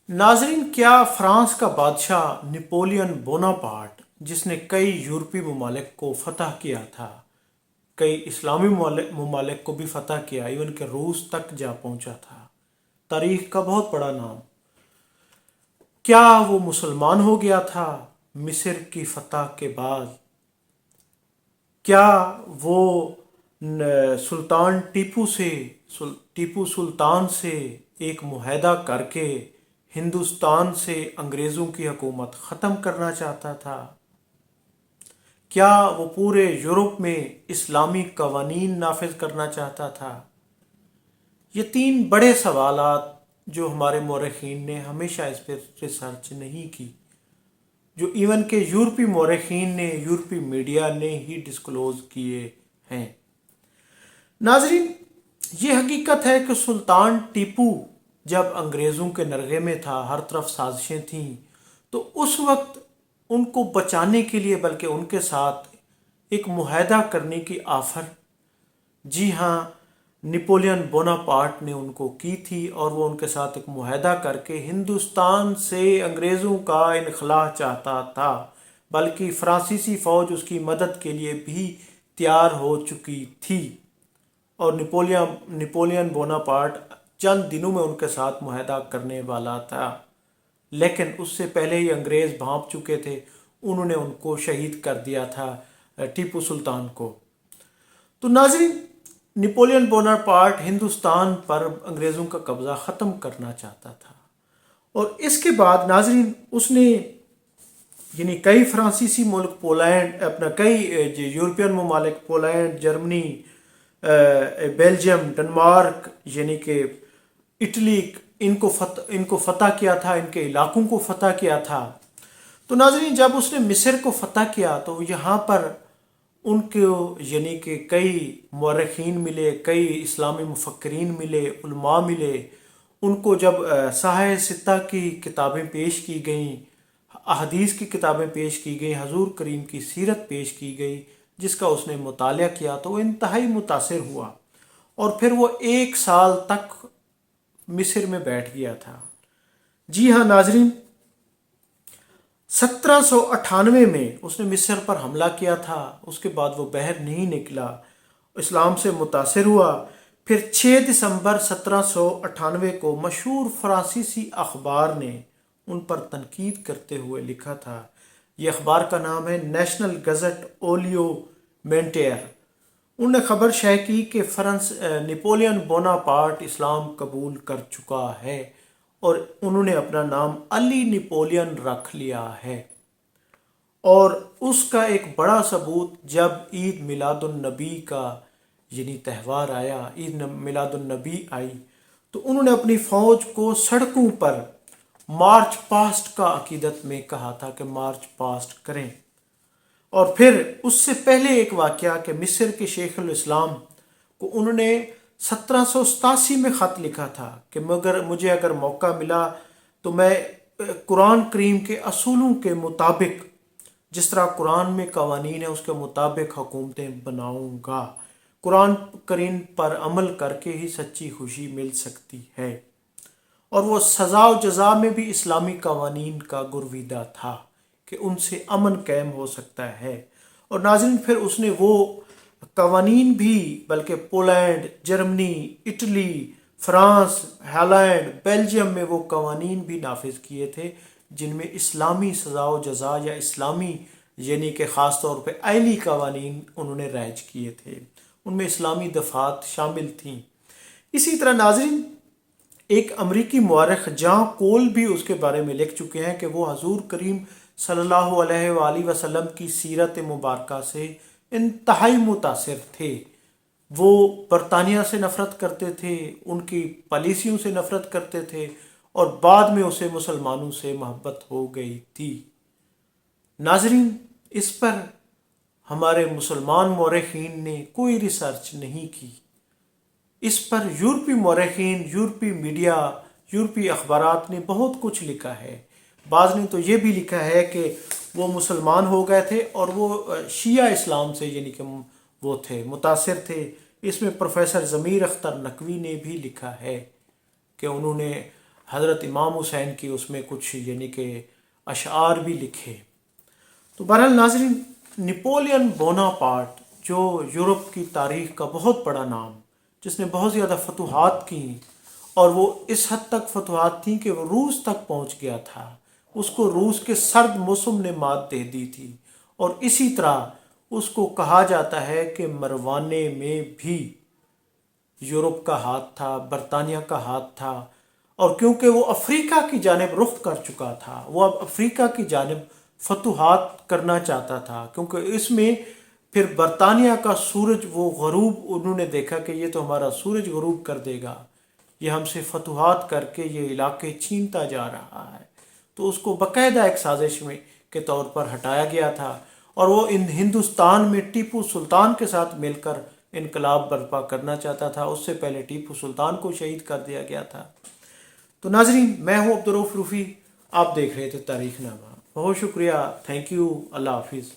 नाजरीन, क्या फ्रांस का बादशाह नेपोलियन बोनापार्ट, जिसने कई यूरोपी ममालिक को फतह किया था, कई इस्लामी ममालिक को भी फतह किया, इवन के रूस तक जा पहुंचा था, तारीख का बहुत बड़ा नाम, क्या वो मुसलमान हो गया था मिस्र की फतह के बाद? क्या वो सुल्तान टीपू सुल्तान से एक मुआहदा करके हिंदुस्तान से अंग्रेज़ों की हुकूमत ख़त्म करना चाहता था? क्या वो पूरे यूरोप में इस्लामी कवानीन नाफिज करना चाहता था? ये तीन बड़े सवालात जो हमारे मौरखीन ने हमेशा इस पर रिसर्च नहीं की, जो इवन के यूरोपी मौरखीन ने, यूरोपी मीडिया ने ही डिस्क्लोज़ किए हैं। नाजरीन, ये हकीकत है कि सुल्तान टीपू जब अंग्रेज़ों के नरगे में था, हर तरफ साजिशें थीं, तो उस वक्त उनको बचाने के लिए, बल्कि उनके साथ एक मुआहदा करने की आफर, जी हाँ, नेपोलियन बोनापार्ट ने उनको की थी, और वो उनके साथ एक मुआहदा करके हिंदुस्तान से अंग्रेज़ों का इनखला चाहता था, बल्कि फ्रांसीसी फ़ौज उसकी मदद के लिए भी तैयार हो चुकी थी, और नेपोलियन बोनापार्ट चंद दिनों में उनके साथ मुआहदा करने वाला था। लेकिन उससे पहले ही अंग्रेज़ भांप चुके थे, उन्होंने उनको शहीद कर दिया था, टीपू सुल्तान को। तो नाज़रीन, नेपोलियन बोनापार्ट हिंदुस्तान पर अंग्रेज़ों का कब्ज़ा ख़त्म करना चाहता था, और इसके बाद नाज़रीन उसने यानी कई फ्रांसीसी मुल्क, पोलैंड, अपना कई यूरोपियन ममालिक, पोलैंड, जर्मनी, बेल्जियम, डेनमार्क, यानी कि इटली, इनको फ़तह किया था, इनके इलाकों को फ़तह किया था। तो नाज़रीन, जब उसने मिस्र को फ़तह किया तो यहाँ पर उनको यानी कि कई मौरखीन मिले, कई इस्लामी मुफक्किरीन मिले, उलमा मिले। उनको जब साह सित्ता की किताबें पेश की गईं, अहदीस की किताबें पेश की गई, हजूर करीम की सीरत पेश की गई, जिसका उसने मुतालिया किया, तो वो इंतहाई मुतासिर हुआ, और फिर वो 1 साल तक मिस्र में बैठ गया था। जी हाँ नाजरीन, 1798 में उसने मिस्र पर हमला किया था। उसके बाद वो बाहर नहीं निकला, इस्लाम से मुतासिर हुआ। फिर 6 दिसंबर 1798 को मशहूर फ्रांसीसी अखबार ने उन पर तनकीद करते हुए लिखा था। ये अखबार का नाम है नेशनल गज़ट ओलियो मेंटेयर। उन्होंने खबर शाये की कि नेपोलियन बोनापार्ट इस्लाम कबूल कर चुका है, और उन्होंने अपना नाम अली नेपोलियन रख लिया है। और उसका एक बड़ा सबूत जब ईद मिलादुन्नबी का यानी त्यौहार आया, ईद मिलादुन्नबी आई, तो उन्होंने अपनी फ़ौज को सड़कों पर मार्च पास्ट का अकीदत में कहा था कि मार्च पास्ट करें। और फिर उससे पहले एक वाक़या कि मिस्र के शेख उल इस्लाम को उन्होंने 1787 में ख़त लिखा था कि मुझे अगर मौका मिला तो मैं कुरान करीम के असूलों के मुताबिक, जिस तरह कुरान में कवानीन है उसके मुताबिक हुकूमतें बनाऊंगा। कुरान करीम पर अमल करके ही सच्ची खुशी मिल सकती है। और वो सज़ा व जज़ा में भी इस्लामी कवानीन का गुरविदा था कि उनसे अमन कायम हो सकता है। और नाज़रीन, फिर उसने वो कवानीन भी, बल्कि Poland, Germany, Italy, France, Holland, Belgium में वो कवानीन भी नाफिज किए थे, जिनमें इस्लामी सज़ा व जज़ा या इस्लामी यानी कि ख़ास तौर पे आइली कवानीन उन्होंने राइज किए थे, उनमें इस्लामी दफ़ात शामिल थीं। इसी तरह नाज़रीन, एक अमरीकी मौरख जॉन कोल भी उसके बारे में लिख चुके हैं कि वो हजूर करीम सल्लल्लाहु अलैहि वसल्लम की सीरत मुबारका से इंतहाई मुतासिर थे। वो बरतानिया से नफ़रत करते थे, उनकी पॉलिसियों से नफ़रत करते थे, और बाद में उसे मुसलमानों से मोहब्बत हो गई थी। नाजरीन, इस पर हमारे मुसलमान मौरखीन ने कोई रिसर्च नहीं की। इस पर यूरोपी मौरखीन, यूरोपी मीडिया, यूरोपी अखबारात ने बहुत कुछ लिखा है। बाज़ ने तो ये भी लिखा है कि वो मुसलमान हो गए थे और वो शिया इस्लाम से यानी कि वो थे, मुतासिर थे। इसमें प्रोफेसर ज़मीर अख्तर नकवी ने भी लिखा है कि उन्होंने حضرت امام حسین کی اس میں کچھ یعنی کہ اشعار بھی لکھے۔ تو بہرحال ناظرین، نپولین بوناپارٹ جو یورپ کی تاریخ کا بہت بڑا نام، جس نے بہت زیادہ فتوحات کی، اور وہ اس حد تک فتوحات تھیں کہ وہ روس تک پہنچ گیا تھا، اس کو روس کے سرد موسم نے مات دے دی تھی، اور اسی طرح اس کو کہا جاتا ہے کہ مروانے میں بھی یورپ کا ہاتھ تھا، برطانیہ کا ہاتھ تھا، اور کیونکہ وہ افریقہ کی جانب رخ کر چکا تھا، وہ اب افریقہ کی جانب فتوحات کرنا چاہتا تھا، کیونکہ اس میں پھر برطانیہ کا سورج وہ غروب انہوں نے دیکھا کہ یہ تو ہمارا سورج غروب کر دے گا، یہ ہم سے فتوحات کر کے یہ علاقے چھینتا جا رہا ہے، تو اس کو باقاعدہ ایک سازش میں کے طور پر ہٹایا گیا تھا، اور وہ ہندوستان میں ٹیپو سلطان کے ساتھ مل کر انقلاب برپا کرنا چاہتا تھا۔ اس سے پہلے ٹیپو سلطان کو شہید کر دیا گیا تھا۔ تو ناظرین، میں ہوں عبدالرؤف روفی، آپ دیکھ رہے تھے تاریخ نامہ۔ بہت شکریہ، تھینک یو، اللہ حافظ۔